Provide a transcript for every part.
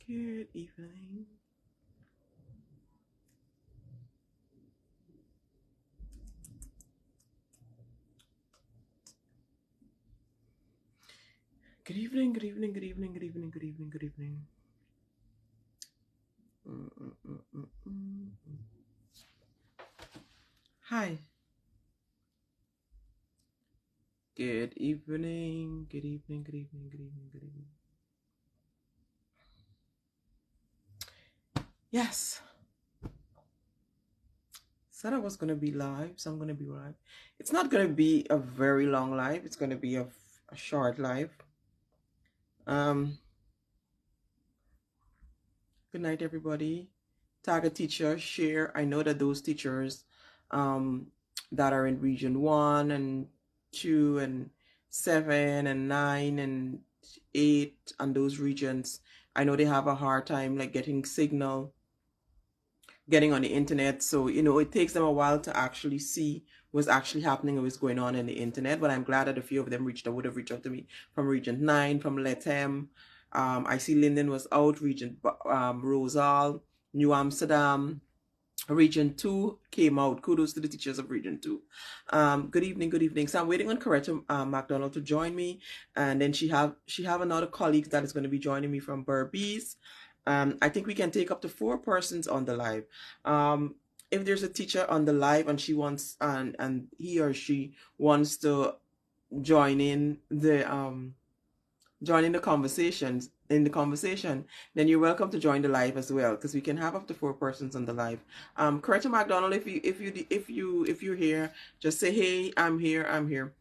Good evening. Good evening, good evening, good evening, good evening, good evening, good evening. Hi. Good evening, good evening, good evening, good evening, good evening. Yes. Said I was going to be live, so I'm going to be live. It's not going to be a very long live. It's going to be a short live. Good night, everybody. Tag a teacher, share. I know that those teachers that are in region 1 and 2 and 7 and 9 and 8 and those regions, I know they have a hard time like getting signal, getting on the internet. So, it takes them a while to actually see what's actually happening and what's going on in the internet. But I'm glad that a few of them would have reached out to me from region 9, from Letem. I see Linden was out, region Rosal, New Amsterdam. Region 2 came out. Kudos to the teachers of Region 2. Good evening, good evening. So I'm waiting on Coretta McDonald to join me. And then she have another colleague that is going to be joining me from Berbice. I think we can take up to 4 persons on the live. If there's a teacher on the live and she wants and he or she wants to join in the conversations in the conversation, then you're welcome to join the live as well, because we can have up to 4 persons on the live. Coretta McDonald, if you're here, just say, hey, I'm here.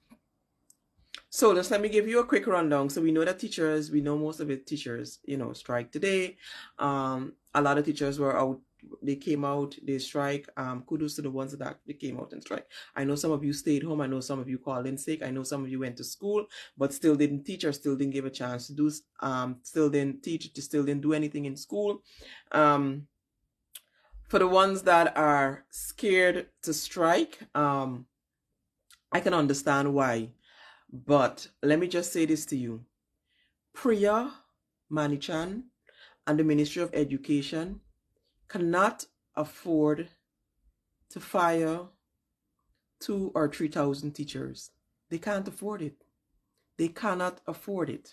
So just let me give you a quick rundown. So we know that we know most of the teachers, strike today. A lot of teachers were out. They came out, they strike. Kudos to the ones that actually came out and strike. I know some of you stayed home. I know some of you called in sick. I know some of you went to school, but still didn't teach or still didn't give a chance to do, still didn't teach, still didn't do anything in school. For the ones that are scared to strike, I can understand why. But let me just say this to you. Priya Manichan and the Ministry of Education cannot afford to fire 2,000 or 3,000 teachers. They can't afford it. They cannot afford it.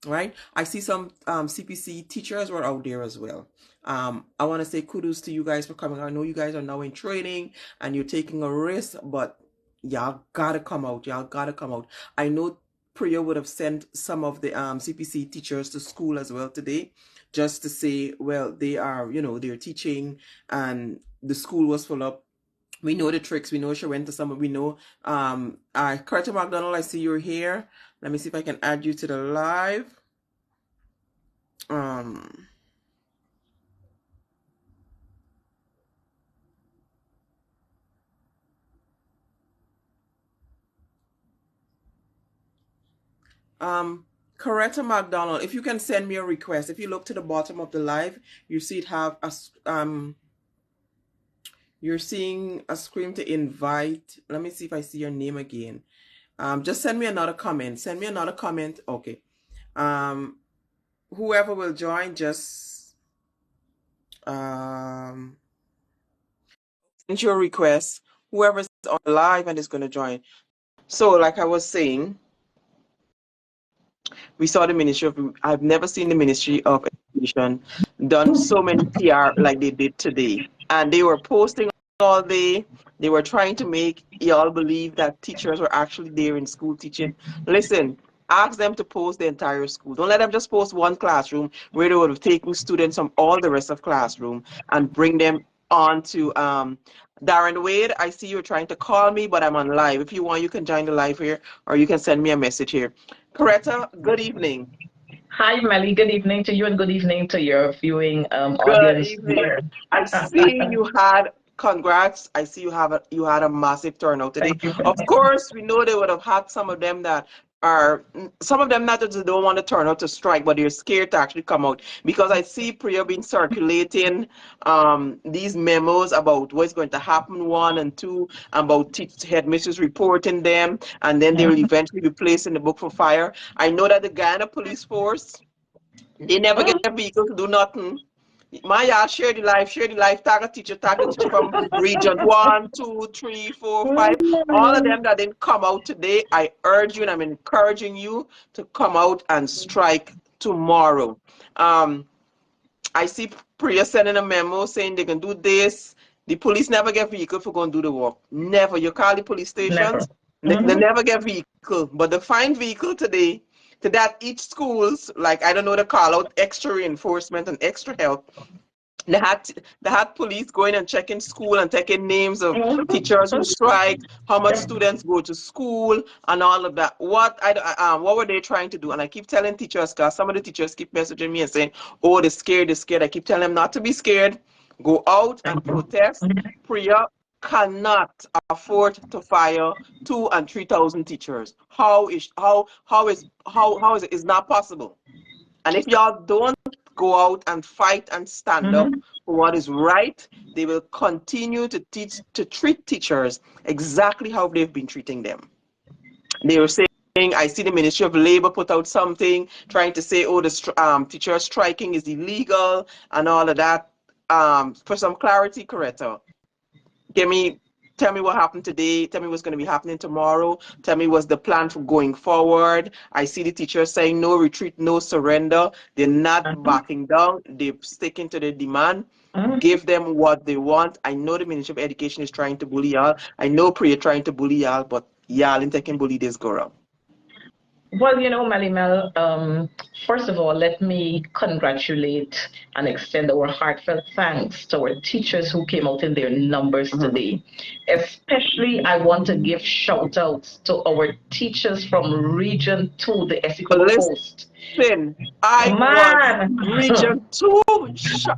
Right? I see some CPC teachers were out there as well. I want to say kudos to you guys for coming. I know you guys are now in training and you're taking a risk, but y'all gotta come out. Y'all gotta come out. I know Priya would have sent some of the CPC teachers to school as well today, just to say, well, they are, they're teaching and the school was full up. We know the tricks. We know she went to some. We know. Coretta McDonald, I see you're here. Let me see if I can add you to the live. Coretta McDonald, if you can send me a request. If you look to the bottom of the live, you see it have a you're seeing a screen to invite. Let me see if I see your name again. Just send me another comment. Send me another comment. Okay. Whoever will join, just send your request. Whoever's on live and is going to join. So, like I was saying, we saw the Ministry of, I've never seen the Ministry of Education done so many PR like they did today. And they were posting all day. They were trying to make y'all believe that teachers were actually there in school teaching. Listen, ask them to post the entire school. Don't let them just post one classroom where they would have taken students from all the rest of classroom and bring them on to Darren Wade. I see you're trying to call me, but I'm on live. If you want, you can join the live here or you can send me a message here. Coretta, good evening. Hi, Melly. Good evening to you and good evening to your viewing Good audience evening. here. I see you had congrats. I see you had a massive turnout today. Thank you. Of course, we know they would have had some of them that are some of them not that they don't want to turn out to strike, but they're scared to actually come out. Because I see Priya been circulating these memos about what's going to happen, 1 and 2, about headmistress reporting them, and then they will eventually be placed in the book for fire. I know that the Guyana police force They never get Mm, a vehicle to do nothing. Maya, share the life, tag the teacher from region one, two, three, four, five. All of mm, them that didn't come out today, I urge you and I'm encouraging you to come out and strike tomorrow. Um, I see Priya sending a memo saying they can do this. The police never get vehicle for going to do the work. Never. You call the police never. stations, they Mm-hmm. never get vehicle. But they find vehicle today to that each schools, like I don't know, to call out extra reinforcement and extra help. They had police going and checking school and taking names of teachers who strike, how much students go to school, and all of that. What were they trying to do? And I keep telling teachers, because some of the teachers keep messaging me and saying, "Oh, they're scared, they're scared." I keep telling them not to be scared. Go out and protest. Priya cannot afford to fire 2,000 and 3,000 teachers. How is it? It's not possible. And if y'all don't go out and fight and stand up Mm-hmm. for what is right, they will continue to treat teachers exactly how they've been treating them. They were saying, I see the Ministry of Labor put out something trying to say, oh, the teacher striking is illegal and all of that. For some clarity, Coretta, give me tell me what happened today, tell me what's going to be happening tomorrow, tell me what's the plan for going forward. I see the teachers saying no retreat, no surrender. They're not backing down, they're sticking to their demand. Mm-hmm. Give them what they want. I know the Ministry of Education is trying to bully y'all. I know Priya trying to bully y'all, but y'all ain't taking bully this go around. Well, Melly Mel, first of all, let me congratulate and extend our heartfelt thanks to our teachers who came out in their numbers Mm-hmm. today. Especially, I want to give shout outs to our teachers from Region 2, the Essequibo Coast. Listen, I was Man, Region 2.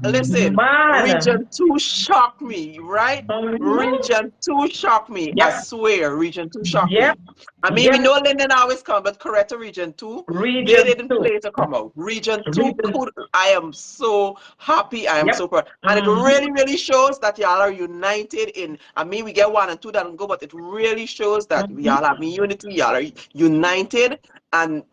Listen, man. Region 2 shocked me, right? Mhm. Region 2 shocked me. I Yep, swear, Region 2 shocked yep, me. I mean, we yep. know Linden always come, but correct Region 2, they Region didn't 2. play to come out. Region 2 Region, could. I am so happy. I am yep. so proud. And it Mhm. really, really shows that y'all are united in. I mean, we get one and two that don't go, but it really shows that we all Mhm. have unity. Y'all are united. And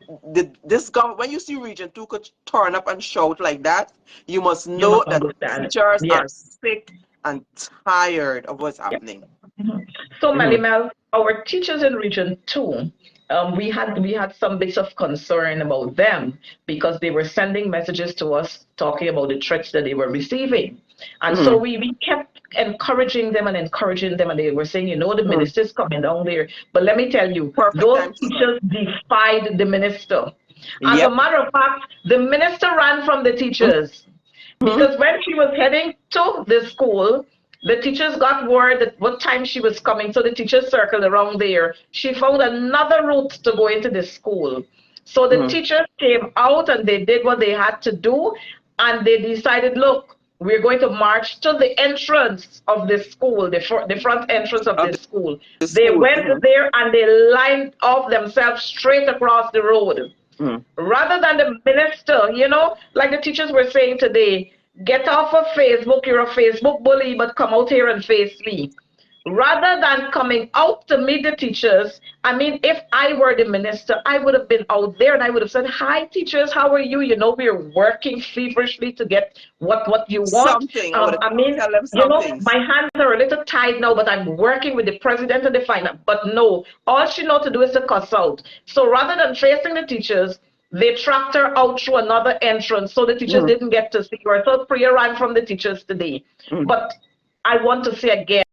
this government, when you see Region 2 could turn up and shout like that, you must You know must that understand it. teachers Yeah. are sick and tired of what's Yep. happening. Mhm. So, Mm-hmm. Malimel, our teachers in Region 2, we had some bits of concern about them because they were sending messages to us talking about the threats that they were receiving. And so Mm-hmm. we kept encouraging them, and they were saying, the Mm-hmm. minister's coming down there. But let me tell you, Perfect those time to strike. teachers defied the minister. As a Yep. matter of fact, the minister ran from the teachers. Mm-hmm. Because when she was heading to the school, the teachers got word that what time she was coming, so the teachers circled around there. She found another route to go into the school. So the Mm-hmm. teachers came out and they did what they had to do, and they decided, look, we're going to march to the entrance of the school, the front entrance of Of the school. the They school. went Mm-hmm. there and they lined off themselves straight across the road Mm-hmm. rather than the minister, like the teachers were saying today, get off of Facebook, you're a Facebook bully, but come out here and face me. Rather than coming out to meet the teachers, I mean, if I were the minister, I would have been out there and I would have said, hi, teachers, how are you? We're working feverishly to get what you want. Something. I would I mean, tell them some things. my hands are a little tied now, but I'm working with the president and the finance. But no, all she knows to do is to cuss out. So rather than facing the teachers, they tracked her out through another entrance, so the teachers Mm-hmm. didn't get to see her. So Priya ran from the teachers today. Mm-hmm. But I want to say again,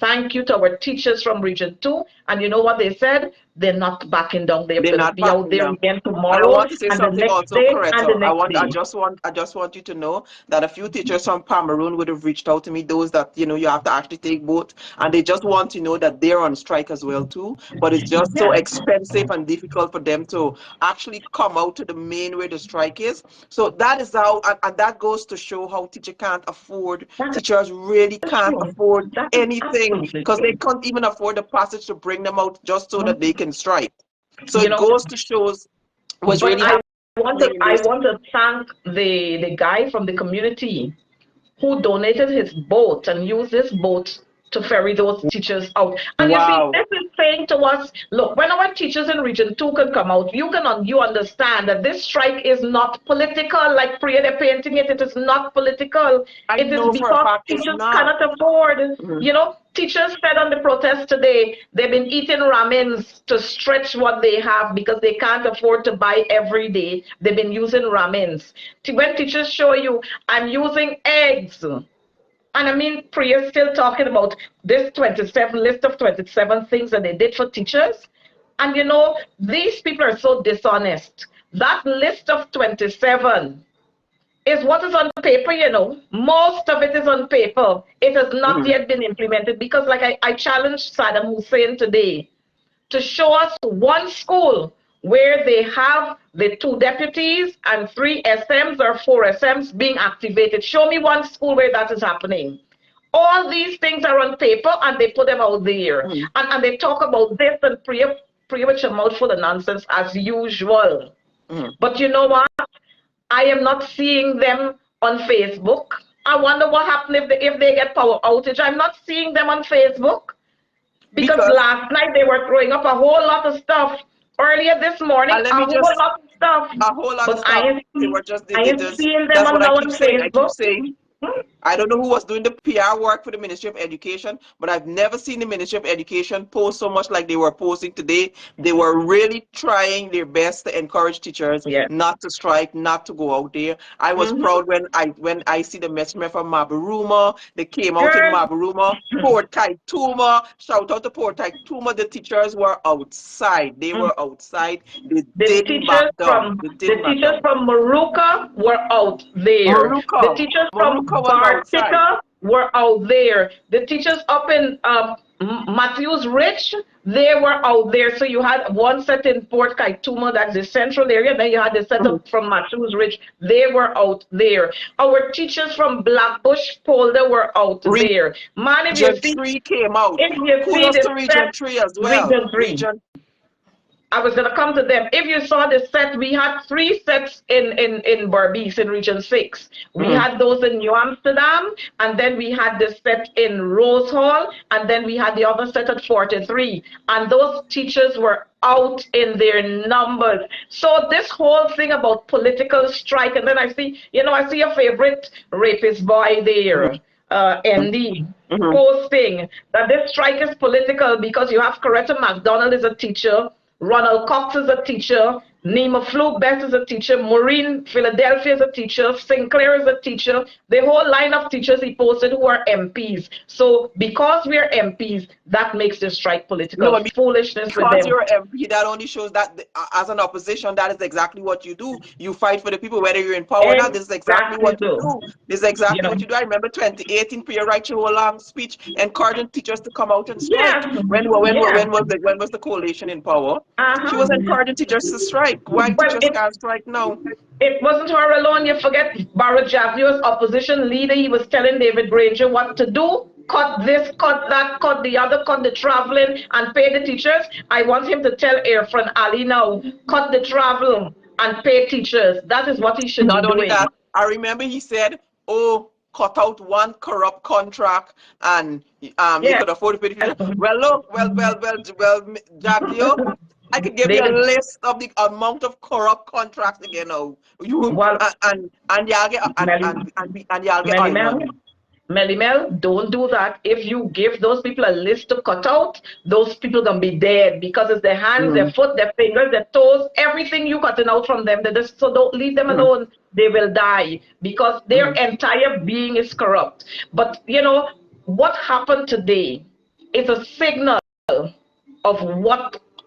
thank you to our teachers from Region 2. And you know what they said? They're not backing down. They're They're going to not be out backing there down. again And I tomorrow want to say and the something next also, day and the Coretta. next day. I just want you to know that a few teachers from Cameroon would have reached out to me, those that, you have to actually take both, and they just want to know that they're on strike as well too. But it's just so Yeah, expensive and difficult for them to actually come out to the main where the strike is. So that is how, and that goes to show how that teachers really is can't true. afford That is anything absolutely because they true. can't even afford the passage to bring them out just so that they Mhm. can strike. So You it know, goes to shows what's but really I want to happening in I those. want to thank the guy from the community who donated his boat and used his boat to ferry those teachers out. And you see, Wow. this is saying to us, look, when our teachers in Region 2 can come out, you understand that this strike is not political, like Priya, they're painting it. It is not political. I It is know for a because fact it's teachers not. cannot afford. Mhm. You know, teachers said on the protest today, they've been eating ramens to stretch what they have because they can't afford to buy every day. They've been using ramens. When teachers show you, I'm using eggs. And I mean, Priya's still talking about this 27 list of 27 things that they did for teachers. And you know, these people are so dishonest. That list of 27 is what is on paper, you know. Most of it is on paper. It has not Mhm. yet been implemented because, like I challenged Saddam Hussein today to show us one school where they have the 2 deputies and 3 SMs or 4 SMs being activated. Show me one school where that is happening. All these things are on paper and they put them out there. Mhm. And they talk about this and pray with your mouth full of nonsense as usual. Mhm. But you know what? I am not seeing them on Facebook. I wonder what happened if they get power outage. I'm not seeing them on Facebook because Because last night they were throwing up a whole lot of stuff. Earlier this morning, let a me whole just lot of stuff. a whole lot of But stuff. They were just I ain't seeing them that's on what I now keep on saying. I keep Facebook. saying Hmm? I don't know who was doing the PR work for the Ministry of Education, but I've never seen the Ministry of Education post so much like they were posting today. They were really trying their best to encourage teachers Yeah. not to strike, not to go out there. I was Mm-hmm. proud when I see the messenger from Mabaruma. They came out in Girl, Mabaruma. Port Kaituma. Shout out to Port Kaituma. The teachers were outside. They mm, were outside. They the didn't back down. They the didn't back teachers down. from Maruka were out there. The Maruka. teachers Maruka from was outside. Bartica were out there. The teachers up in Matthews Ridge, they were out there. So you had one set in Port Kaituma, that's the central area. Then you had the set Mhm. up from Matthews Ridge. They were out there. Our teachers from Blackbush Polder were out there. Man, Region 3 came out. if you see Kudos the to Region set, 3 as well. Region 3. Region. I was going to come to them. If you saw the set, we had 3 sets in Berbice in Region 6. We Mhm. had those in New Amsterdam, and then we had the set in Rose Hall, and then we had the other set at 43. And those teachers were out in their numbers. So this whole thing about political strike, and then I see your favorite rapist boy Mhm. there, MD Mhm. posting that this strike is political because you have Coretta McDonald as a teacher, Ronald Cox is a teacher, Nima Fluke Best is a teacher, Maureen Philadelphia is a teacher, Sinclair is a teacher, the whole line of teachers he posted who are MPs. So because we're MPs, that makes the strike No, political. Foolishness with because them. you're MP, that only shows that as an opposition, that is exactly what you do. You fight for the people, whether you're in power or not. This is exactly Exactly what you so. do. This is You exactly know. what you do. I remember 2018, Priya write your whole long speech encouraging teachers to come out and strike. Yeah. When Yeah. was the coalition in power? She was Uh-huh. encouraging teachers to strike. Why Well, teachers can't strike now? it wasn't her alone. You forget Barrett Javio's opposition leader. He was telling David Granger what to do. Cut this, cut that, cut the other, cut the traveling and pay the teachers. I want him to tell Irfan Ali now, cut the travel and pay teachers. That is what he should be Not only doing. that, I remember he said, "Oh, cut out one corrupt contract, and you Yeah. could afford to pay the future." Well, look, Javio, I could give you a David, list of the amount of corrupt contracts again now. You well, and y'all get Melly, and y'all get Melly eye Mel, money. Melly Mel, don't do that. If you give those people a list to cut out, those people gonna be dead because it's their hands, their Mm, foot, their fingers, their toes, everything you cutting out from them. So don't leave them mm, alone. They will die because their mm. entire being is corrupt. But what happened today is a signal of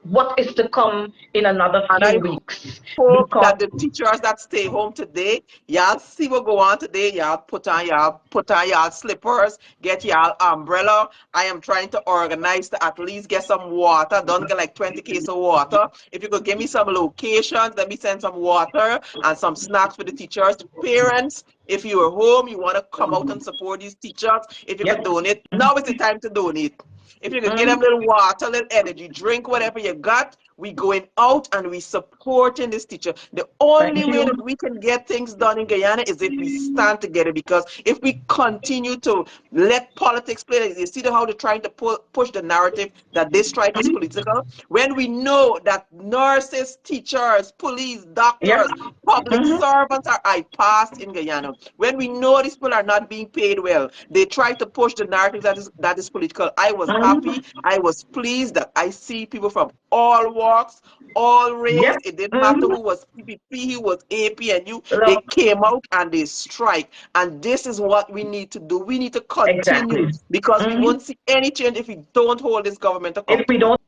what is to come in another And few I weeks. hope Because that the teachers that stay home today, y'all see what go on today. Y'all put on y'all slippers, get y'all umbrella. I am trying to organize to at least get some water. Don't get like 20 cases of water. If you could give me some locations, let me send some water and some snacks for the teachers. Parents, if you are home, you want to come out and support these teachers. If you could yep. donate, now is the time to donate. If you could get them Mm, little water, little energy drink, whatever you got, we going out and we supporting this teacher. The only Thank way you. that we can get things done in Guyana is if we stand together, because if we continue to let politics play, you see how they're trying to push the narrative that this strike is political, when we know that nurses, teachers, police, Yep. doctors, public Mm-hmm. servants are passed in Guyana, when we know these people are not being paid well, they try to push the narrative that is political. I was happy, Mm-hmm. I was pleased that I see people from all walks, all race. Yep. It didn't matter Mm-hmm. who was PPP, who was AP, and you. They Look, came out and they strike. And this is what we need to do. We need to continue, exactly. because we Mm-hmm. won't see any change if we don't hold this government If we accountable. don't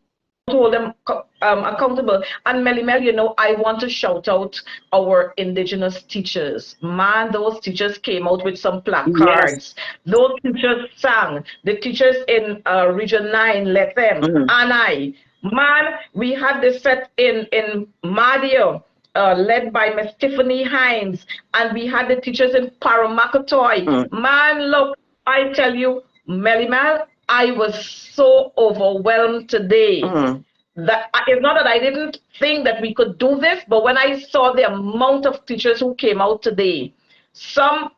hold them accountable. And Melly Mel, I want to shout out our indigenous teachers. Man, those teachers came out with some Yes. placards. Those teachers sang. The teachers in Region 9, let them. Mm, And I. Man, we had this set in Madio, led by Miss Tiffany Hines, and we had the teachers in Paramakatoy. mm, Man, look, I tell you, Melly Mel, I was so overwhelmed today mm. that it's not that I didn't think that we could do this, but when I saw the amount of teachers who came out today, some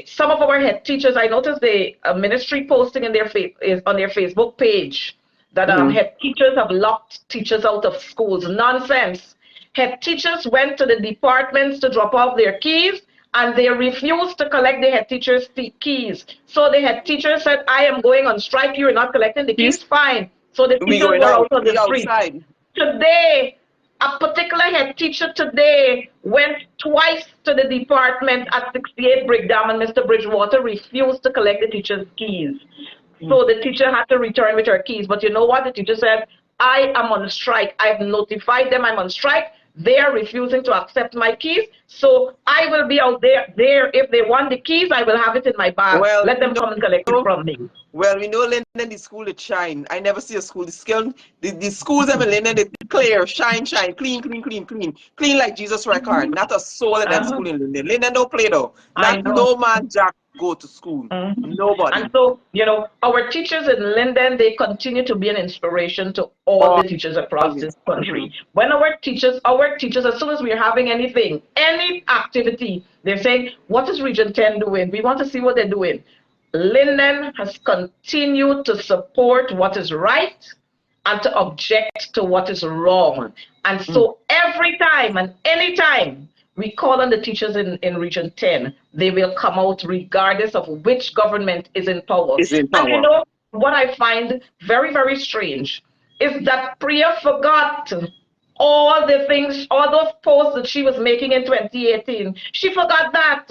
some of our head teachers, I noticed the ministry posting in is on their Facebook page that Mm. head teachers have locked teachers out of schools. Nonsense. Head teachers went to the departments to drop off their keys, and they refused to collect the head teachers' keys. So the head teacher said, I am going on strike. You're not collecting the He's keys? Fine. So the we teachers going were out. out on We the street. outside. Today, a particular head teacher today went twice to the department at 68 Brigham, and Mr. Bridgewater refused to collect the teacher's keys. Mm. So the teacher had to return with her keys. But you know what? The teacher said, I am on strike. I've notified them I'm on strike. They are refusing to accept my keys. So I will be out there. If they want the keys, I will have it in my bag. Well, Let them come and collect it from me. well, we know Linden, the school it shine. I never see a school. The schools in Linden, they clear, shine, shine, clean, clean, clean, clean, clean like Jesus record. Not a soul in that Uh-huh. school in Linden. Linden don't play though. I Not know. no man jack go to school. Mhm. And Nobody. so, our teachers in Linden, they continue to be an inspiration to all the teachers across Always. this country. When our teachers, as soon as we're having anything, any activity, they're saying, what is Region 10 doing? We want to see what they're doing. Linden has continued to support what is right and to object to what is wrong. And so every time and any time we call on the teachers in Region 10, they will come out regardless of which government is in power. Is in And power. what I find very, very strange is that Priya forgot all the things, all those posts that she was making in 2018. She forgot that.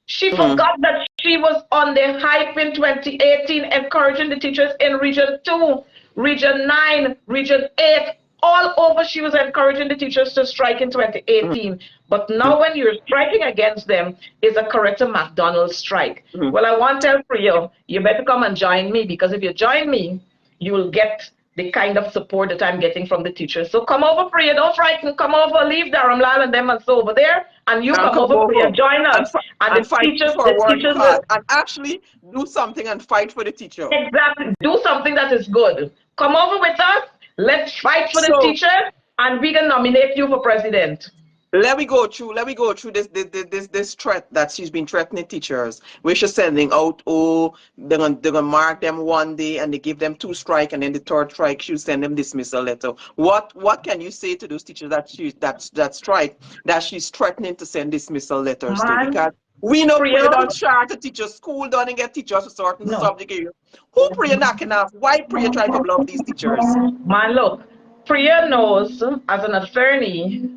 She forgot that she was on the hype in 2018, encouraging the teachers in Region 2, Region 9, Region 8, all over. She was encouraging the teachers to strike in 2018. But now when you're striking against them, is a Coretta McDonald strike. Well, I want to tell Priya, you better come and join me, because if you join me, you will get the kind of support that I'm getting from the teachers. So come over, Priya. Don't frighten. Come over. Leave Dharamlal and them and so over there, and you And come come over, Priya. over Join and, us. And and the fight teachers, for a the worthy teachers will cause and actually do something and fight for the teacher. exactly do something that is good. Come over with us. Let's fight for the So teachers, and we can nominate you for president. let me go through this threat that she's been threatening teachers, where she's sending out, oh, they're gonna mark them one day and they give them 2 strike, and then the 3rd strike she'll send them dismissal letter. What can you say to those teachers that strike, that she's threatening to send dismissal letters to? Man, Because we know Priya Priya, don't chart to teach a school, don't get teachers to certain no. subject area. Who Priya knocking off? Why Priya trying to bluff these teachers? Man, look, Priya knows as an attorney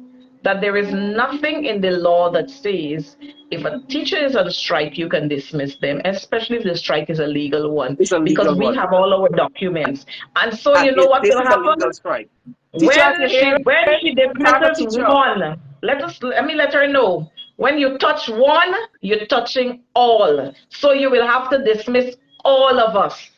that there is nothing in the law that says if a teacher is on strike, you can dismiss them, especially if the strike is a legal one, It's a because legal we one. have all our documents. And so And you know what this will is a legal happen? strike. Teachers, When you she hear? when she Target dismisses teacher. one, let her know. When you touch one, you're touching all. So you will have to dismiss all of us.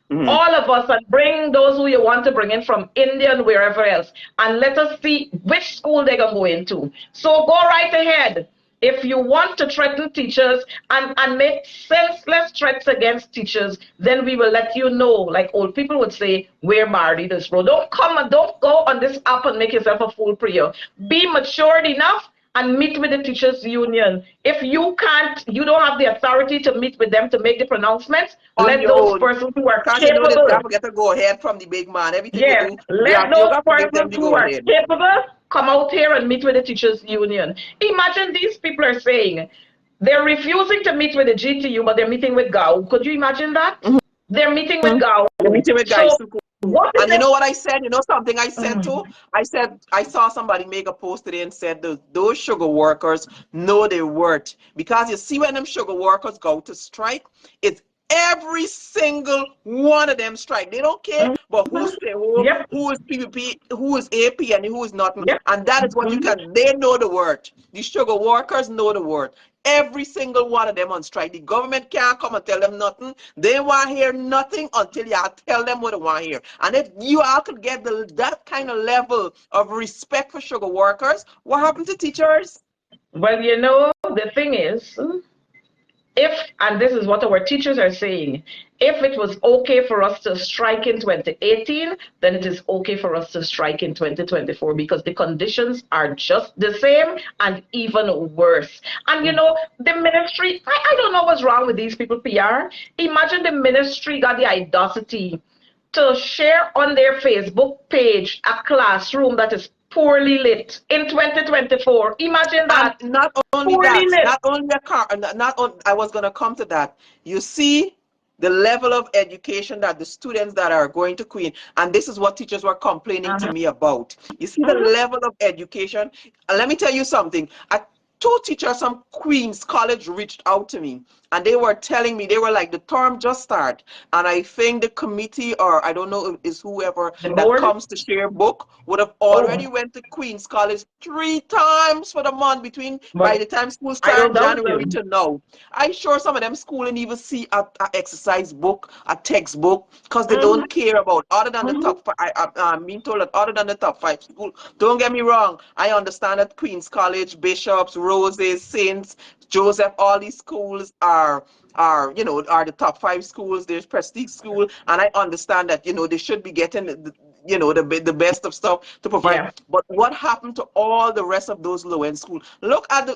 Mhm. All of us, and bring those who you want to bring in from India and wherever else, and let us see which school they're going to go into. So go right ahead. If you want to threaten teachers and make senseless threats against teachers, then we will let you know, like old people would say, where Marty this road. Don't come and don't go on this app and make yourself a fool, Priya. Be matured enough and meet with the teachers union. If you can't, you don't have the authority to meet with them to make the pronouncements, On let your those own. persons who are Because you know this, you capable, have to get a go ahead from the big man. Everything you yes, do, let you those got to give them persons the who go are ahead. capable come out here and meet with the teachers union. Imagine these people are saying they're refusing to meet with the GTU, but they're meeting with GAU. Could you imagine that? Mhm. They're meeting with GAU. You're meeting with guys So too cool. what is And you know what I said? You know something I said it? too? I said I saw somebody make a post today and said those sugar workers know their worth. Because you see when them sugar workers go to strike, it's every single one of them strike. They don't care but who stay home, Yep, who is PVP, who is AP, and who is not. yep. And that is what you Mhm. can. They know the word. The sugar workers know the word. Every single one of them on strike. The government can't come and tell them nothing. They want to hear nothing until you tell them what they want to hear. And if you all could get that kind of level of respect for sugar workers, what happened to teachers? Well, the thing is, if, and this is what our teachers are saying, if it was okay for us to strike in 2018, then it is okay for us to strike in 2024 because the conditions are just the same and even worse. And the ministry, I don't know what's wrong with these people, PR. Imagine the ministry got the audacity to share on their Facebook page a classroom that is poorly lit in 2024. Imagine And that. not only Poorly that, lit. not only a car, not on, I was going to come to that. You see the level of education that the students that are going to Queen, and this is what teachers were complaining to Uh-huh. me about. You see the Mhm. level of education. And let me tell you something. Two teachers from Queen's College reached out to me and they were telling me, they were like, the term just started. And I think the committee, or I don't know if it's whoever The that board? comes to share book, would have already Oh, went to Queen's College 3 times for the month between by but the time school I don't started doubt January you. to now. I'm sure some of them school and even see a exercise book, a textbook, because they Hmm. don't care about other than the Hmm. top five. I'm being told that other than the top five school. Don't get me wrong. I understand that Queen's College, Bishops, Roses, Saints, Joseph, all these schools are the top five schools. There's prestige school, and I understand that they should be getting the best of stuff to provide. Yeah. But what happened to all the rest of those low end schools? Look at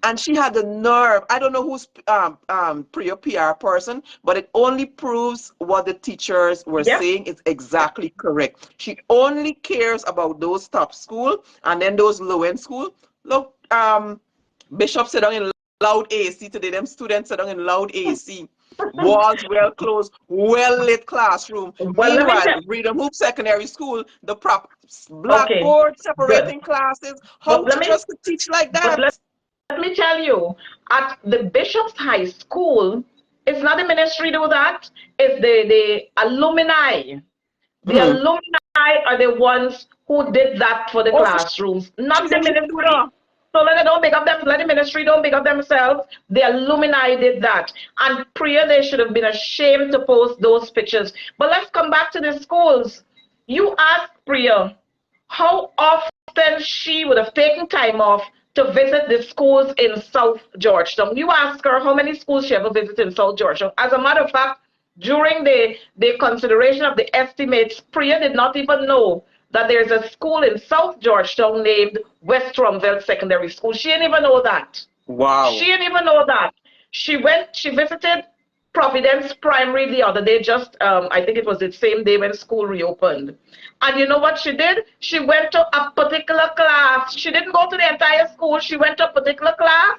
and she had the nerve. I don't know who's your PR person, but it only proves what the teachers were Yeah. saying is exactly correct. She only cares about those top school and then those low end school. Look, Bishop said down in loud AC today. Them students said down in loud AC. Walls well closed, well lit classroom. Well, let me Meanwhile, tell. Freedom Hoop Secondary School, the prop Okay. blackboard Good. separating classes. But How let me. teachers could teach like But that? let me tell you, at the Bishop's High School, it's not the ministry do that. It's the alumni. The Mm-hmm. alumni are the ones who did that for the Oh, for classrooms, she not the said she do ministry. that. So let them don't make up them, let the ministry don't make up themselves. The alumni did that. And Priya, they should have been ashamed to post those pictures. But let's come back to the schools. You ask Priya how often she would have taken time off to visit the schools in South Georgetown. You ask her how many schools she ever visited in South Georgetown. As a matter of fact, during the consideration of the estimates, Priya did not even know that there's a school in South Georgetown named West Rumville Secondary School. She didn't even know that. She Wow. didn't even know that. She visited Providence Primary the other day, just I think it was the same day when school reopened. And you know what she did? She went to a particular class. She didn't go to the entire school. She went to a particular class,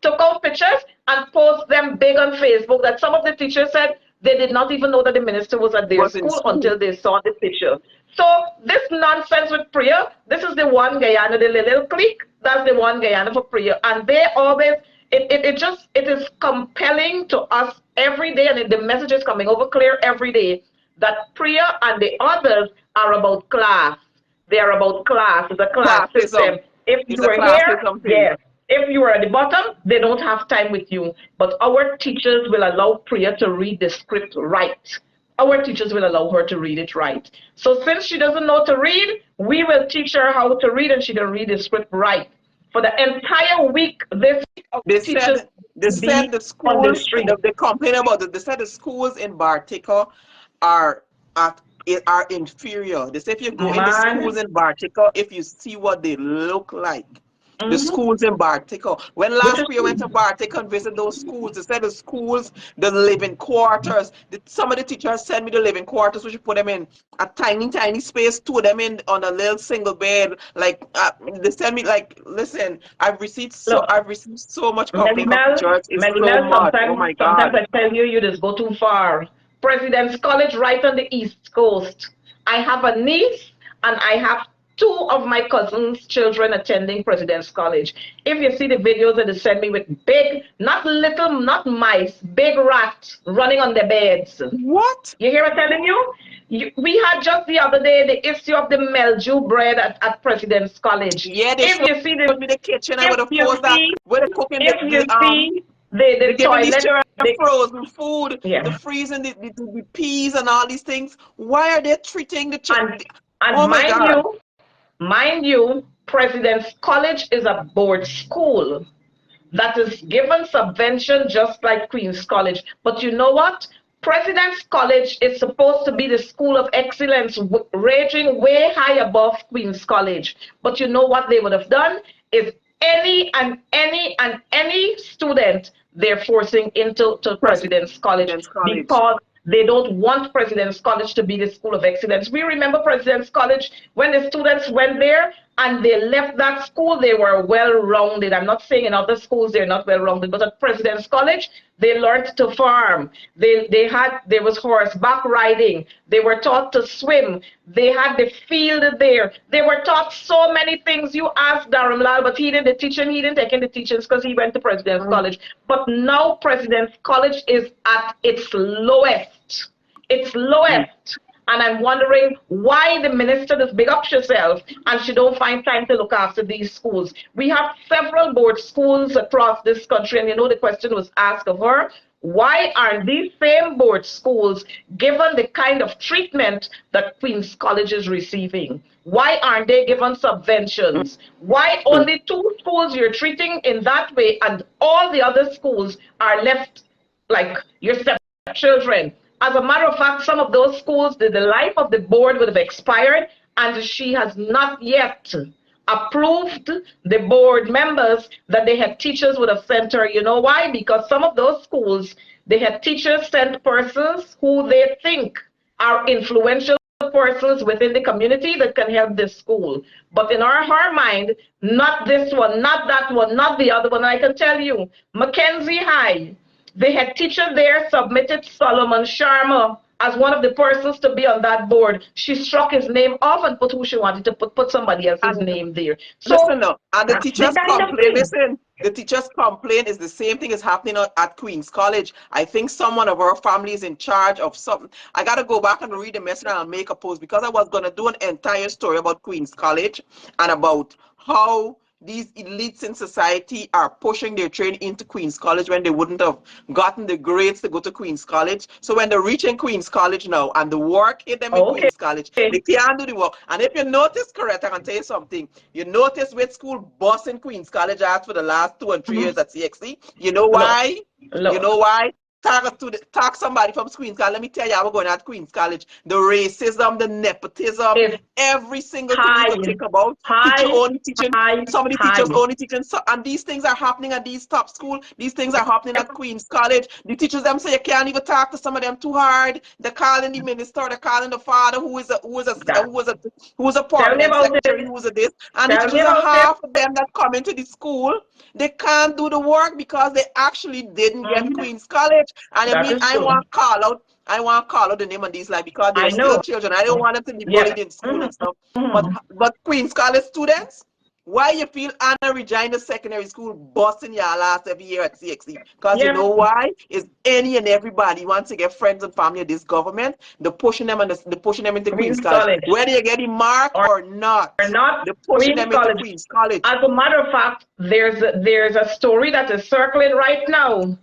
took out pictures, and posted them big on Facebook that some of the teachers said they did not even know that the minister was at their Was in school school. until they saw the picture. So this nonsense with Priya, this is the one Guyana, the little clique, that's the one Guyana for Priya. And they always, it is compelling to us every day, and the message is coming over clear every day that Priya and the others are about class. They are about class. It's a class Classism. system. If It's you a are here, classism thing. yes. If you are at the bottom, they don't have time with you. But our teachers will allow Priya to read the script right. Our teachers will allow her to read it right. So since she doesn't know to read, we will teach her how to read and she can read the script right. For the entire week, this They teachers said they be said the on the schools street. they complain about it. They said the schools in Bartica are at are inferior. They say if you go in the schools Man. in Bartica, if you see what they look like, the Hmm. schools in Bartica. When Which last is year I went to true. Bartica and visited those schools, they said the schools, the living quarters. Some of the teachers sent me the living quarters, which you put them in a tiny, tiny space, two of them in on a little single bed. Like they send me like, listen, Look, I've received so much Melly complaint from Mel, teachers. It's Melly so Mel, much. Oh my sometimes God. I tell you, you just go too far. President's College right on the East Coast. I have a niece and I have two of my cousins' children attending President's College. If you see the videos that they send me with big, not little, not mice, big rats running on their beds. What? You hear me telling you? We had just the other day the issue of the mildew bread at President's College. Yeah, they If showed you see the, me the kitchen. I if would have you posed that see, where they cooking if you see they're the giving these toilet, children the, frozen food, the yeah, freezing the peas and all these things. Why are they treating the and oh and my God. mind you, President's College is a board school that is given subvention just like Queen's College. But you know what? President's College is supposed to be the school of excellence, raging way high above Queen's College. But you know what they would have done is any student they're forcing into to President's College President's College. because they don't want President's College to be the school of excellence. We remember President's College when the students went there and they left that school, they were well rounded. I'm not saying in other schools they're not well rounded, but at President's College, they learned to farm. There was horseback riding. They were taught to swim. They had the field there. They were taught so many things. You asked Dharamlal, but he didn't teach him. He didn't take any teachings because he went to President's Mm. College. But now President's College is at its lowest. Its lowest. And I'm wondering why the minister does big up herself and she don't find time to look after these schools. We have several board schools across this country, and you know the question was asked of her. Why aren't these same board schools given the kind of treatment that Queen's College is receiving? Why aren't they given subventions? Why only two schools you're treating in that way and all the other schools are left like your stepchildren? As a matter of fact, some of those schools, the life of the board would have expired, and she has not yet approved the board members that they had teachers would have sent her. You know why? Because some of those schools, they had teachers sent persons who they think are influential persons within the community that can help this school. But in her mind, not this one, not that one, not the other one. I can tell you, Mackenzie High, they had teacher there submitted Solomon Sharma as one of the persons to be on that board. She struck his name off and put who she wanted to put somebody else's And name there. listen So now, and the that's the teachers kind of complain. thing. Listen, the teachers complain is the same thing is happening at Queen's College. I think someone of our family is in charge of something. I gotta go back and read the message and I'll make a post because I was gonna do an entire story about Queen's College and about how these elites in society are pushing their children into Queen's College when they wouldn't have gotten the grades to go to Queen's College. So when they're reaching Queen's College now and the work hit them in Okay. Queen's College, they can't do the work. And if you notice correct, I can tell you something. You notice which school boss in Queen's College has for the last 2 and 3 years at CXC? You know Look, why? You look. know why? Talk somebody from Queen's College. Let me tell you, I was going at Queen's College. The racism, the nepotism, It's every single thing you high, could think about. Teacher high, only teaching, high, some of the high. teachers only teaching, so, and these things are happening at these top school. These things are happening at Queen's College. The teachers them say you can't even talk to some of them too hard. They're calling the minister, they're calling the father That. who is a Tell me permanent about secretary, it. who is a this, and the Tell me teachers are about it. half of them that come into the school. They can't do the work because they actually didn't get Mhm. Queen's College. And I That mean, is true. I want to call out the name of these like because they're I still know. children. I don't want them to be Yeah. bullied in school Mhm. and stuff. But Mhm. but Queen's College students, why you feel Anna Regina Secondary School busting your last every year at CXC? Because you Yeah. know why? Is any and everybody wants to get friends and family of this government. They're pushing them and they're pushing them into Queen's Queen's College. College Whether you get a mark or or not, not. they're pushing Queen's them into College. Queen's College. As a matter of fact, there's a story that is circling right now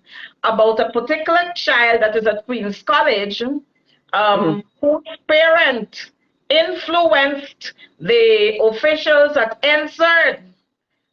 about a particular child that is at Queen's College, Mm. whose parent influenced the officials at NSERD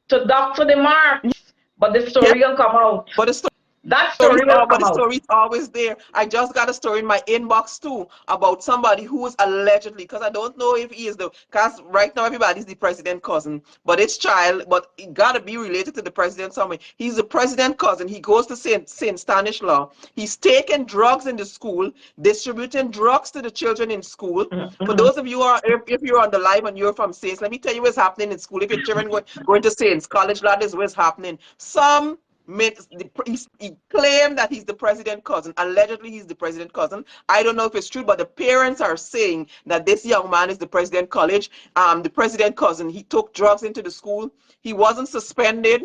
to doctor the marks, but the Yeah, story will come out. but the That story will but come the out. story is always there. I just got a story in my inbox too about somebody who is allegedly, because I don't know if he is because right now everybody's the president cousin, but it's child, but it gotta be related to the president somewhere. He's the president cousin. He goes to Saint Stanislaus. He's taking drugs in the school, distributing drugs to the children in school. For Mm-hmm. those of you who are, if you're on the live and you're from Saints, let me tell you what's happening in school. If your children going to Saints college, that is what's happening. Some he claimed that he's the president cousin. Allegedly, he's the president cousin. I don't know if it's true, but the parents are saying that this young man is the president college, the president cousin. He took drugs into the school. He wasn't suspended.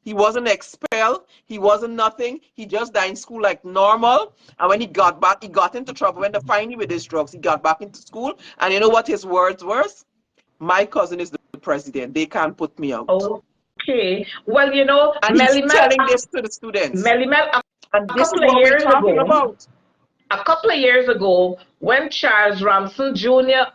He wasn't expelled. He wasn't nothing. He just died in school like normal. And when he got back, he got into trouble. When they find him with his drugs, he got back into school. And you know what his words were? My cousin is the president. They can't put me out. Okay. Well, you know, And he's telling this to the students. Melly Mel, And a this is couple of what we're years talking ago, about. when Charles Ramson Jr.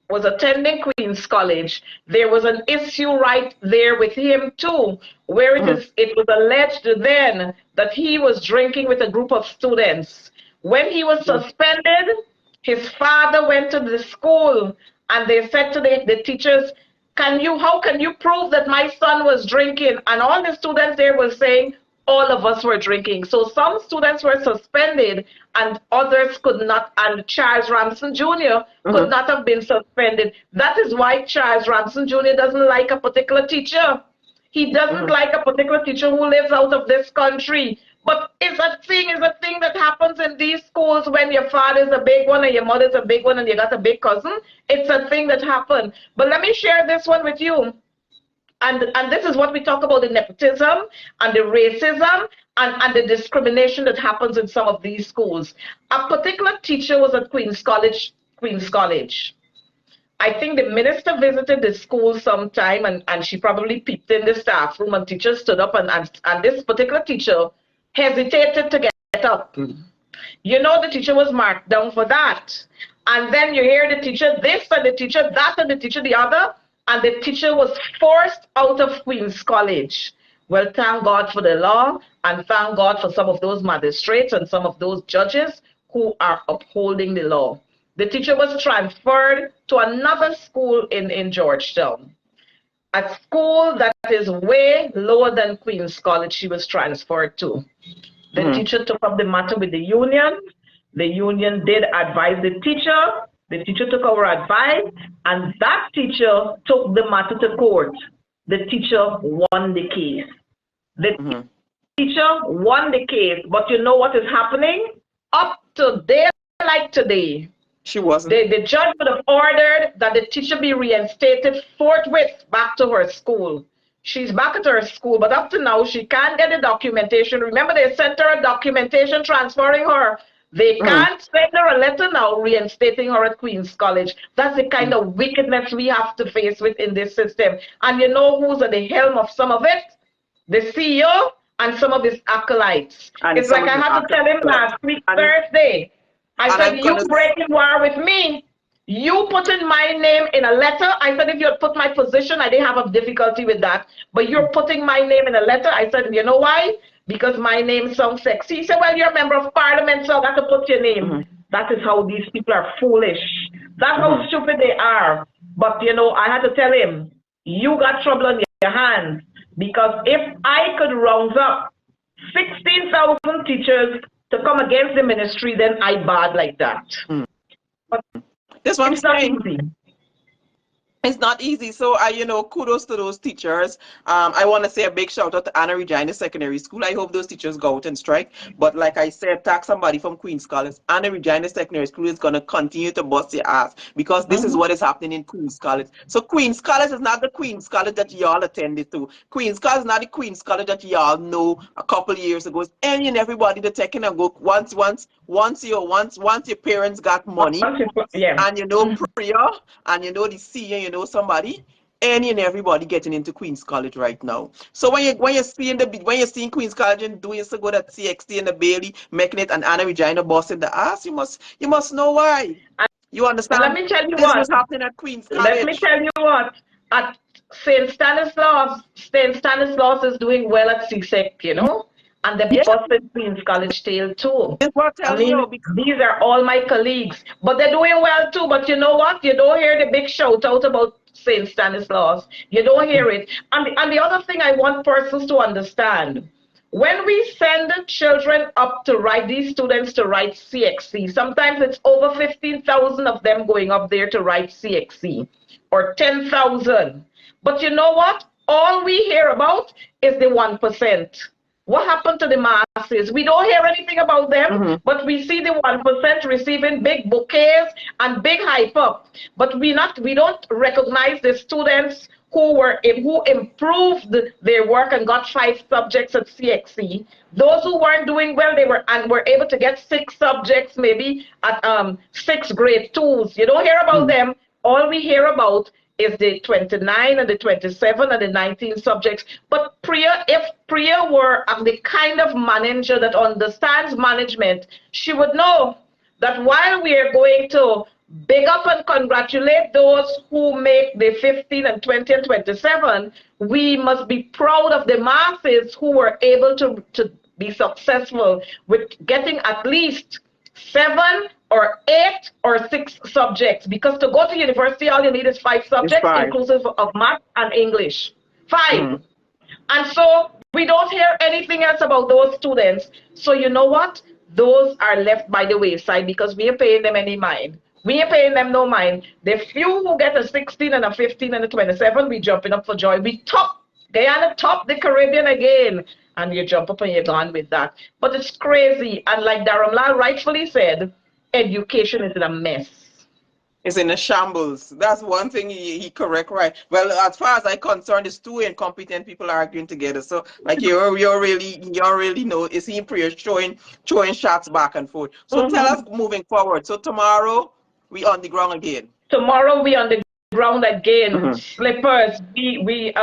was attending Queen's College, there was an issue right there with him too, where it was alleged then that he was drinking with a group of students. When he was suspended, his father went to the school and they said to the teachers, how can you prove that my son was drinking? And all the students there were saying, all of us were drinking. So some students were suspended and others could not, and Charles Ramson Jr. could not have been suspended. That is why Charles Ramson Jr. doesn't like a particular teacher. He doesn't like a particular teacher who lives out of this country. But it's a thing that happens in these schools when your father's a big one and your mother's a big one and you got a big cousin. It's a thing that happens. But let me share this one with you. And this is what we talk about, the nepotism and the racism and the discrimination that happens in some of these schools. A particular teacher was at Queen's College. I think the minister visited the school sometime and she probably peeped in the staff room and teacher stood up and this particular teacher hesitated to get up. You know, the teacher was marked down for that. And then you hear the teacher this and the teacher that and the teacher the other. And the teacher was forced out of Queen's College. Well, thank God for the law and thank God for some of those magistrates and some of those judges who are upholding the law. The teacher was transferred to another school in Georgetown. A school that is way lower than Queen's College she was transferred to. The teacher took up the matter with the union. The union did advise the teacher. The teacher took our advice, and that teacher took the matter to court. The teacher won the case. The teacher won the case, but you know what is happening? Up to daylight today, she wasn't. The judge would have ordered that the teacher be reinstated forthwith back to her school. She's back at her school, but up to now, she can't get the documentation. Remember, they sent her a documentation transferring her. They can't send her a letter now reinstating her at Queen's College. That's the kind of wickedness we have to face with in this system. And you know who's at the helm of some of it? The CEO and some of his acolytes. And it's like I had to tell him last week, Thursday. I said, you breaking war with me. You putting my name in a letter. I said, if you had put my position, I didn't have a difficulty with that. But you're putting my name in a letter. I said, you know why? Because my name sounds sexy. He said, well, you're a member of parliament, so I got to put your name. That is how these people are foolish. That's how stupid they are. But, you know, I had to tell him, you got trouble on your hands. Because if I could round up 16,000 teachers to come against the ministry, then I bad like that. But that's what I'm saying. Easy. It's not easy. So kudos to those teachers. I want to say a big shout out to Anna Regina Secondary School. I hope those teachers go out and strike. But like I said, tack somebody from Queen's College. Anna Regina Secondary School is gonna continue to bust your ass because this is what is happening in Queen's College. So Queen's College is not the Queen's College that y'all attended to. Queen's College is not the Queen's College that y'all know a couple years ago. It's any and everybody that taking a go once your parents got money and prayer and the senior, somebody, any and everybody getting into Queen's College right now. So when you're seeing Queen's College and doing so good at CXT and the Bailey making it and Anna Regina bossing the ass, you must know why. You understand? Let me tell you this was happening at Queen's College. Let me tell you what. St. Stanislaus is doing well at CSEC, and the Yeah, bus in Queen's College Tail too. this what I tell you mean, because these are all my colleagues, but they're doing well too. But you know what? You don't hear the big shout out about St. Stanislaus. You don't hear it. And the other thing I want persons to understand, when we send the children up to write, these students to write CXC, sometimes it's over 15,000 of them going up there to write CXC, or 10,000. But you know what? All we hear about is the 1%. What happened to the masses? We don't hear anything about them, mm-hmm. but we see the 1% receiving big bouquets and big hype up. But we don't recognize the students who improved their work and got 5 subjects at CXC. Those who weren't doing well, were able to get 6 subjects maybe at 6 grade 2s. You don't hear about them. All we hear about is the 29 and the 27 and the 19 subjects. But if Priya were the kind of manager that understands management, she would know that while we are going to big up and congratulate those who make the 15 and 20 and 27, we must be proud of the masses who were able to be successful with getting at least 7 or 8 or 6 subjects, because to go to university all you need is 5 subjects It's 5. inclusive of math and English. 5. Mm-hmm. And so we don't hear anything else about those students. So you know what? Those are left by the wayside because we are paying them any mind. We ain't paying them no mind. The few who get a 16 and a 15 and a 27, we jumping up for joy. We top Guyana, top the Caribbean again. And you jump up and you're gone with that. But it's crazy. And like Dharamlal rightfully said, education is in a mess. It's in a shambles. That's one thing he correct, right? Well, as far as I'm concerned, it's two incompetent people arguing together. So like you really know is he showing shots back and forth. So tell us moving forward. So tomorrow we on the ground again. Tomorrow we on the ground again. Slippers. We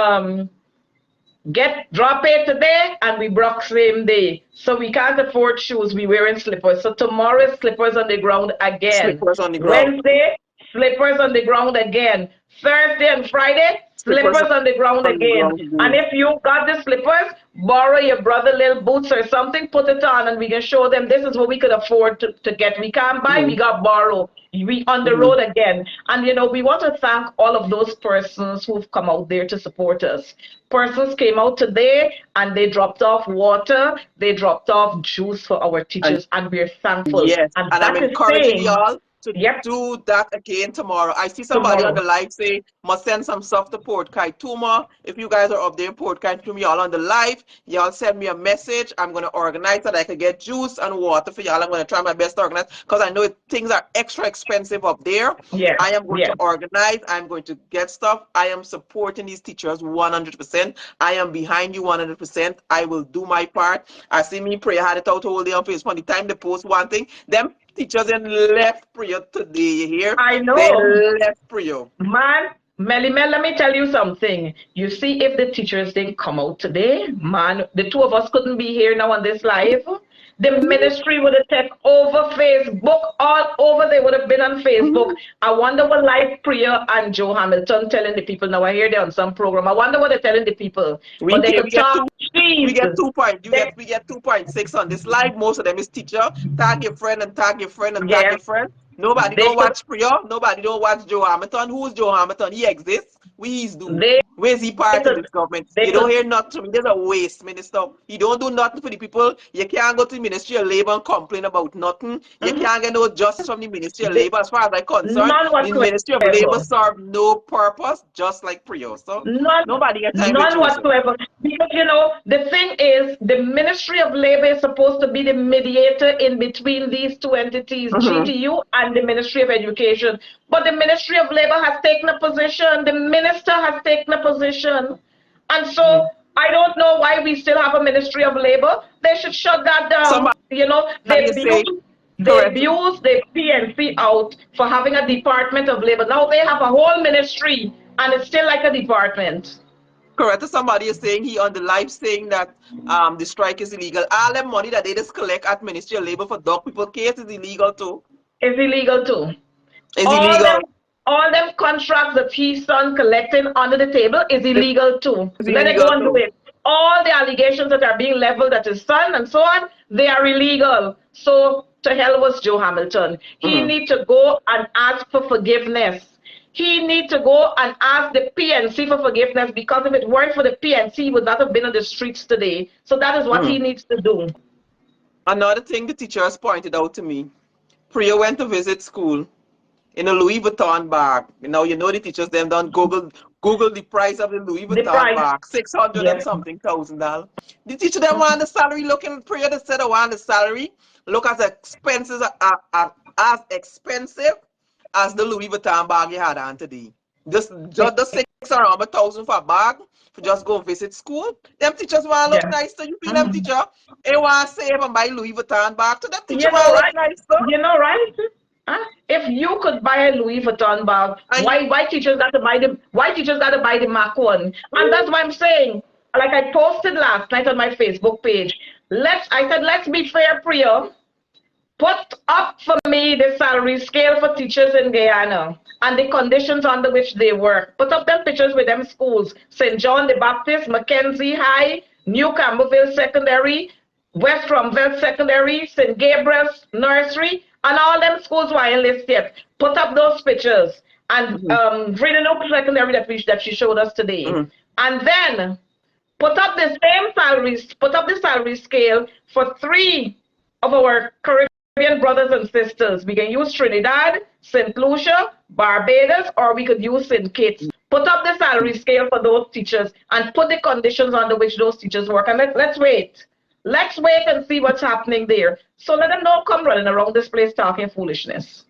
get drop it today and we broke same day. So we can't afford shoes. We wearing slippers. So tomorrow is slippers on the ground again. Slippers on the ground. Wednesday, slippers on the ground again. Thursday and Friday, slippers on the ground again. And if you got the slippers, borrow your brother little boots or something, put it on, and we can show them this is what we could afford to get. We can't buy, we got borrow. We on the road again. And we want to thank all of those persons who've come out there to support us. Persons came out today and they dropped off water, they dropped off juice for our teachers, and we're thankful. Yes, and I'm encouraging y'all to do that again tomorrow. I see somebody on the live say, must send some stuff to Port Kaituma. If you guys are up there in Port Kaituma, y'all on the live, y'all send me a message. I'm going to organize that I can get juice and water for y'all. I'm going to try my best to organize because I know things are extra expensive up there. Yeah. I am going to organize. I'm going to get stuff. I am supporting these teachers 100%. I am behind you 100%. I will do my part. I see me pray. I had it out all day on Facebook. The time they post one thing, them teachers in left prayer today, you hear? I know. They left prayer. Man, Melly Mel, let me tell you something. You see, if the teachers didn't come out today, man, the two of us couldn't be here now on this live. The ministry would have taken over Facebook, all over. They would have been on Facebook. I wonder what live Priya and Joe Hamilton telling the people. Now I hear they're on some program. I wonder what they're telling the people. We get 2 points. We get 2.6 on this live. Most of them is teacher. Tag your friend and tag your friend and tag your friend. Nobody don't watch Priya. Nobody don't watch Joe Hamilton. Who's Joe Hamilton? He exists. He's do. Where's he part of this government? You don't hear nothing. There's a waste, minister. He don't do nothing for the people. You can't go to the Ministry of Labor and complain about nothing. You can't get no justice from the Ministry of Labor. As far as I'm concerned, the Ministry of Labor serve no purpose, just like Priya. So nobody gets time. None whatsoever. Because the thing is, the Ministry of Labor is supposed to be the mediator in between these two entities, GTU and the Ministry of Education. But the Ministry of Labor has taken a position. The minister has taken a position. And so I don't know why we still have a Ministry of Labor. They should shut that down. They abuse the PNC out for having a Department of Labor. Now they have a whole ministry and it's still like a department. Correct. Somebody is saying he on the live saying that the strike is illegal. All the money that they just collect at Ministry of Labor for dog people case is illegal too. It's illegal too. It's illegal. all them contracts that his son collecting under the table is illegal too. It's Let it go illegal and do too. it. All the allegations that are being leveled at his son and so on, they are illegal. So to hell was Joe Hamilton. He need to go and ask for forgiveness. He need to go and ask the PNC for forgiveness, because if it weren't for the PNC, he would not have been on the streets today. So that is what he needs to do. Another thing the teachers pointed out to me, Priya went to visit school in a Louis Vuitton bag. Now you know the teachers them don't Google the price of the Louis The Vuitton price. bag, 600 and Yes. something $1,000. The teacher them want the salary looking Priya they said I want the salary look as expenses as expensive as the Louis Vuitton bag you had on today. Just the 600 1,000 for a bag for just go visit school. Them teachers want to look Yeah. nice. So you feel them teacher? They want to save and buy Louis Vuitton bag. So them teacher You want know, to look right? nice though. You know, right? Huh? If you could buy a Louis Vuitton bag, And why teachers got to buy the Mac one? And that's what I'm saying. Like I posted last night on my Facebook page. I said, let's be fair, Priya. Put up for me the salary scale for teachers in Guyana and the conditions under which they work. Put up them pictures with them schools. St. John the Baptist, Mackenzie High, New Campbellville Secondary, West Rumville Secondary, St. Gabriel's Nursery, and all them schools who are enlisted. Put up those pictures. And Vredenoak Secondary that she showed us today. And then put up the salary scale for 3 of our Caribbean brothers and sisters. We can use Trinidad, St. Lucia, Barbados, or we could use St. Kitts. Put up the salary scale for those teachers and put the conditions under which those teachers work. And let's wait. Let's wait and see what's happening there. So let them not come running around this place talking foolishness.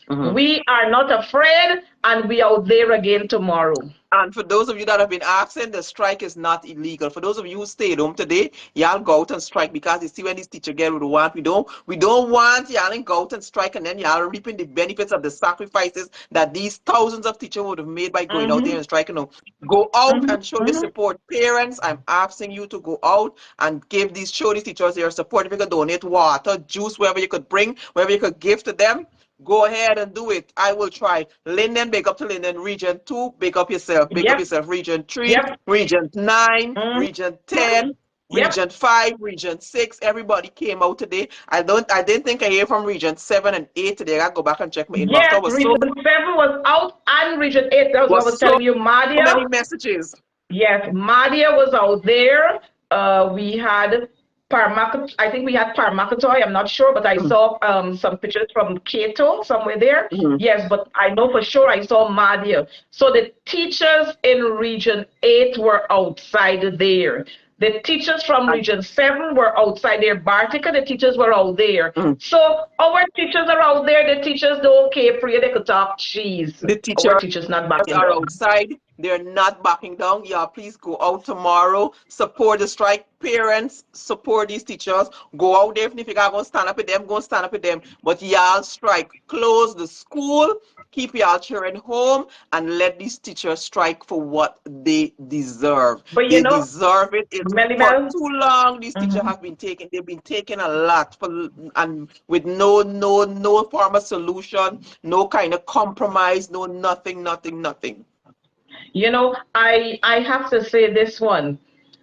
We are not afraid, and we are out there again tomorrow. And for those of you that have been asking, the strike is not illegal. For those of you who stayed home today, y'all go out and strike, because you see when these teachers get what we want. We don't want y'all to go out and strike and then y'all reaping the benefits of the sacrifices that these thousands of teachers would have made by going out there and striking. No. Go out and show the support. Parents, I'm asking you to go out and show these teachers their support. If you could donate water, juice, wherever you could bring, wherever you could give to them, go ahead and do it. I will try. Linden, big up to Linden. Region 2, big up yourself. Big up yourself. Region 3, Region 9, Region 10, Region 5, Region 6. Everybody came out today. I didn't think I hear from Region 7 and 8 today. I gotta go back and check my inbox. Yes, Region 7 was out, and Region 8, that's what I was telling you, Madia. So many messages. Yes, Madia was out there. We had I think we had Parmakatoy, I'm not sure, but I saw some pictures from Cato somewhere there. Yes, but I know for sure I saw Madia. So the teachers in Region 8 were outside there. The teachers from Region 7 were outside there. Bartica, the teachers were out there. So our teachers are out there. The teachers don't care, Priya, they could talk cheese. The Our teachers not backing are down. outside. They're not backing down. Yeah, please go out tomorrow. Support the strike. Parents, support these teachers. Go out there. If you are going to stand up with them, go stand up with them. But y'all strike. Close the school. Keep y'all children home and let these teachers strike for what they deserve. But they deserve it. Melly Mel, for too long, these teachers have been taken. They've been taking a lot and with no form of solution, no kind of compromise, no nothing. You know, I have to say this one.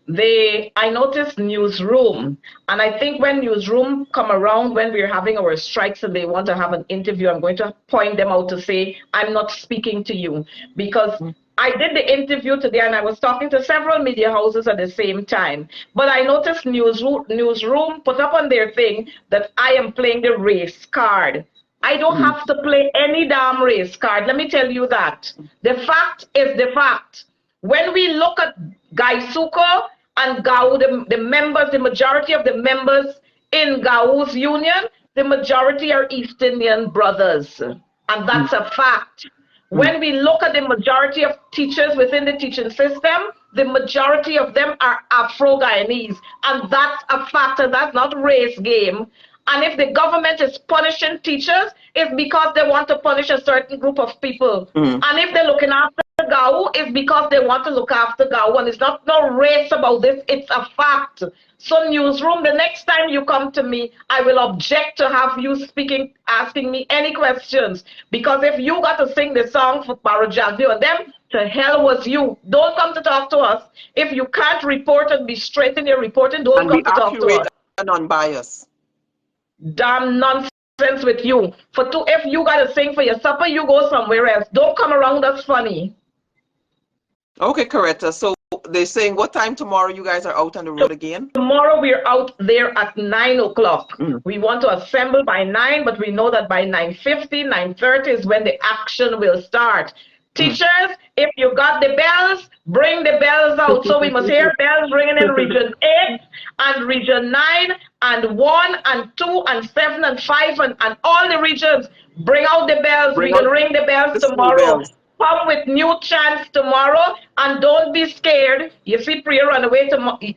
I noticed newsroom, and I think when newsroom come around when we're having our strikes and they want to have an interview, I'm going to point them out to say, I'm not speaking to you, because I did the interview today and I was talking to several media houses at the same time, but I noticed newsroom put up on their thing that I am playing the race card. I don't have to play any damn race card. Let me tell you that. The fact is the fact. When we look at Gaisuko and Gau, the members, the majority of the members in Gau's union, the majority are East Indian brothers. And that's a fact. When we look at the majority of teachers within the teaching system, the majority of them are Afro-Guyanese. And that's a fact, and that's not race game. And if the government is punishing teachers, it's because they want to punish a certain group of people. And if they're looking after after GAU is because they want to look after GAU, and it's not no race about this. It's a fact. So newsroom, the next time you come to me, I will object to have you speaking, asking me any questions. Because if you got to sing the song for Barajagio and them, to hell was you. Don't come to talk to us. If you can't report and be straight in your reporting, don't And be come to talk to accurate us. and unbiased. Damn nonsense with you. If you gotta sing for your supper, you go somewhere else. Don't come around us funny. Okay, Coretta. So they're saying what time tomorrow you guys are out on the road again? Tomorrow we're out there at 9 o'clock. Mm. We want to assemble by 9, but we know that by 9:50, 9:30 is when the action will start. Teachers, if you got the bells, bring the bells out. So we must hear bells ringing in Region 8 and Region 9 and 1 and 2 and 7 and 5 and all the regions. Bring out the bells. Bring We can out ring the bells the school tomorrow. bells. Come with new chants tomorrow and don't be scared. You see prayer on the way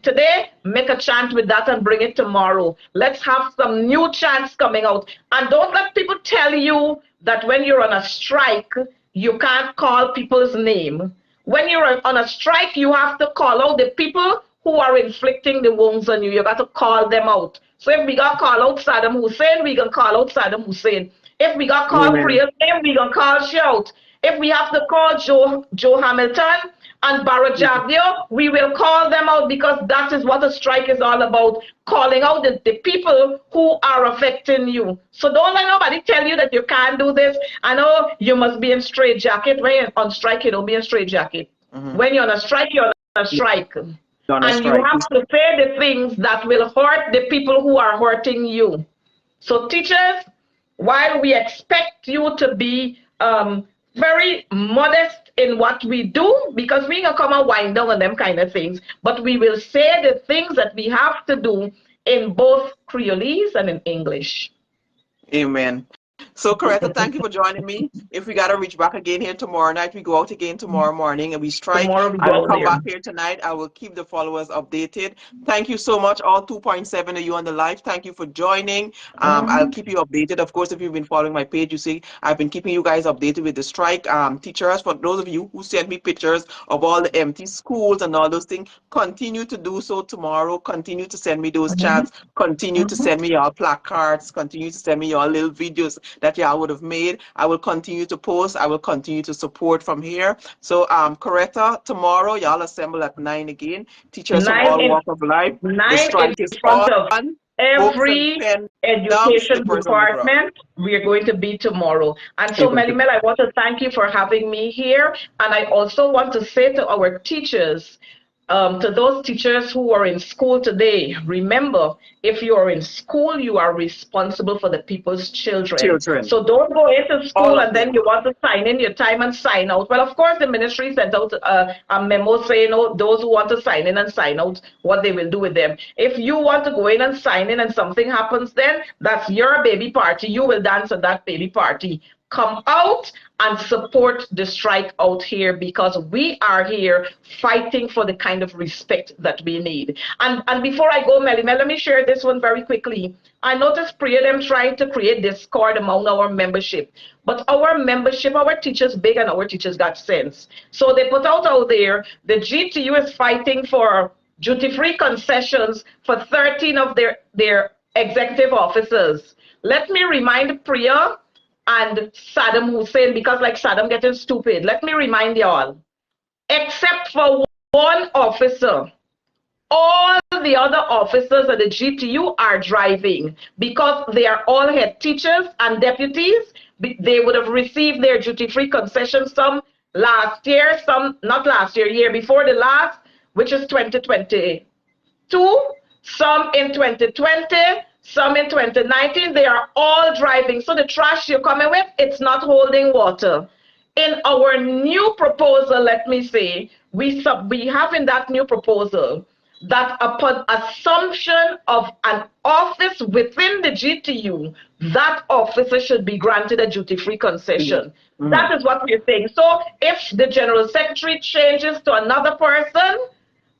today, make a chant with that and bring it tomorrow. Let's have some new chants coming out. And don't let people tell you that when you're on a strike, you can't call people's name. When you're on a strike, you have to call out the people who are inflicting the wounds on you. You got to call them out. So if we got call out Saddam Hussein, we can call out Saddam Hussein. If we got call Priya's name, we can call she out. If we have to call Joe Hamilton and Barajagio, we will call them out because that is what a strike is all about, calling out the people who are affecting you. So don't let nobody tell you that you can't do this. I know you must be in straitjacket. When you're on strike, you don't be in straitjacket. When you're on a strike, you're on a strike. And you have to say the things that will hurt the people who are hurting you. So teachers, while we expect you to be very modest in what we do, because we can come and wind down on them kind of things, but we will say the things that we have to do in both Creolese and in English. Amen. So, Coretta, thank you for joining me. If we got to reach back again here tomorrow night, we go out again tomorrow morning and we strike. Tomorrow we I will go come there. back here tonight. I will keep the followers updated. Thank you so much, all 2.7 of you on the live. Thank you for joining. I'll keep you updated. Of course, if you've been following my page, you see I've been keeping you guys updated with the strike. Teachers, for those of you who sent me pictures of all the empty schools and all those things, continue to do so tomorrow. Continue to send me those chats. Continue to send me your placards. Continue to send me your little videos that y'all would have made. I will continue to post. I will continue to support from here. So, Coretta, tomorrow y'all assemble at 9 again. Teachers from all walks of life. The strike is front of on. every education department. We are going to be tomorrow. And so, Melly Mel, I want to thank you for having me here. And I also want to say to our teachers, to those teachers who are in school today, remember, if you are in school, you are responsible for the people's children. So don't go into school and then you want to sign in your time and sign out. Well, of course, the ministry sent out a memo saying, oh, those who want to sign in and sign out, what they will do with them. If you want to go in and sign in and something happens, then that's your baby party. You will dance at that baby party. Come out and support the strike out here, because we are here fighting for the kind of respect that we need. And before I go, Melly Mel, let me share this one very quickly. I noticed Priya them trying to create discord among our membership. But our membership, our teachers big and our teachers got sense. So they put out there, the GTU is fighting for duty-free concessions for 13 of their executive officers. Let me remind Priya and Saddam Hussein, because like Saddam getting stupid, let me remind y'all, except for one officer, all the other officers at the GTU are driving, because they are all head teachers and deputies. They would have received their duty-free concessions, some last year, some not last year, year before the last, which is 2022, some in 2020, some in 2019. They are all driving. So the trash you're coming with, it's not holding water. In our new proposal, let me say, we have in that new proposal that upon assumption of an office within the GTU, that officer should be granted a duty-free concession. That is what we're saying. So if the general secretary changes to another person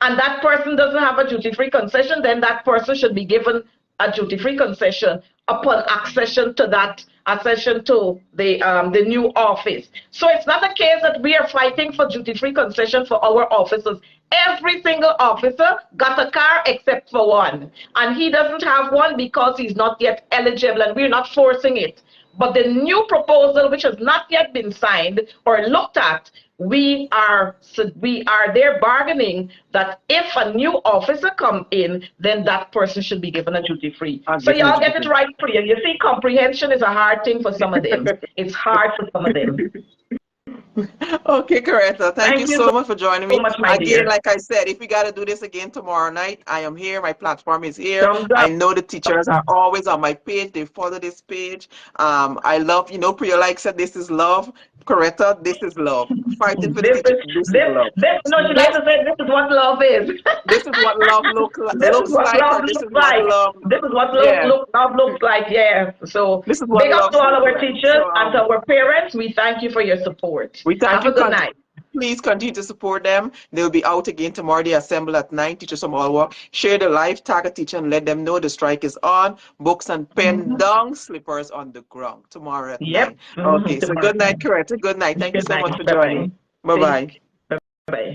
and that person doesn't have a duty-free concession, then that person should be given a duty-free concession upon accession to that accession to the new office. So it's not a case that we are fighting for duty-free concession for our officers. Every single officer got a car except for one. And he doesn't have one because he's not yet eligible, and we're not forcing it. But the new proposal, which has not yet been signed or looked at, we are there bargaining that if a new officer come in, then that person should be given a duty free. So y'all get it right, Priya. You see, comprehension is a hard thing for some of them. It's hard for some of them. Okay, Coretta. Thank you so much for joining me. So much, my Again, dear. like I said, if we got to do this again tomorrow night, I am here. My platform is here. Thumbs I up. know the teachers are always on my page. They follow this page. I love, Priya, like said, this is love. Coretta, this is love. Fighting for the This teacher, is this is love. no, she likes This, to say this is what love is. this is what love This is looks what like, love or this is looks what like. love, This is what yeah, love looks like. Yeah. So this is what big up love to all looks our like. teachers So, and to our parents. We thank you for your support. we thank Have a you. good night. Please continue to support them. They'll be out again tomorrow. They assemble at 9. Teachers from all work. Share the live, tag a teacher, and let them know the strike is on. Books and pen down, slippers on the ground tomorrow at Yep. 9. Okay, so Tomorrow. good night, Coretta. Good night. Thank you Good so night. much for Bye joining bye. me. Bye bye. Bye bye.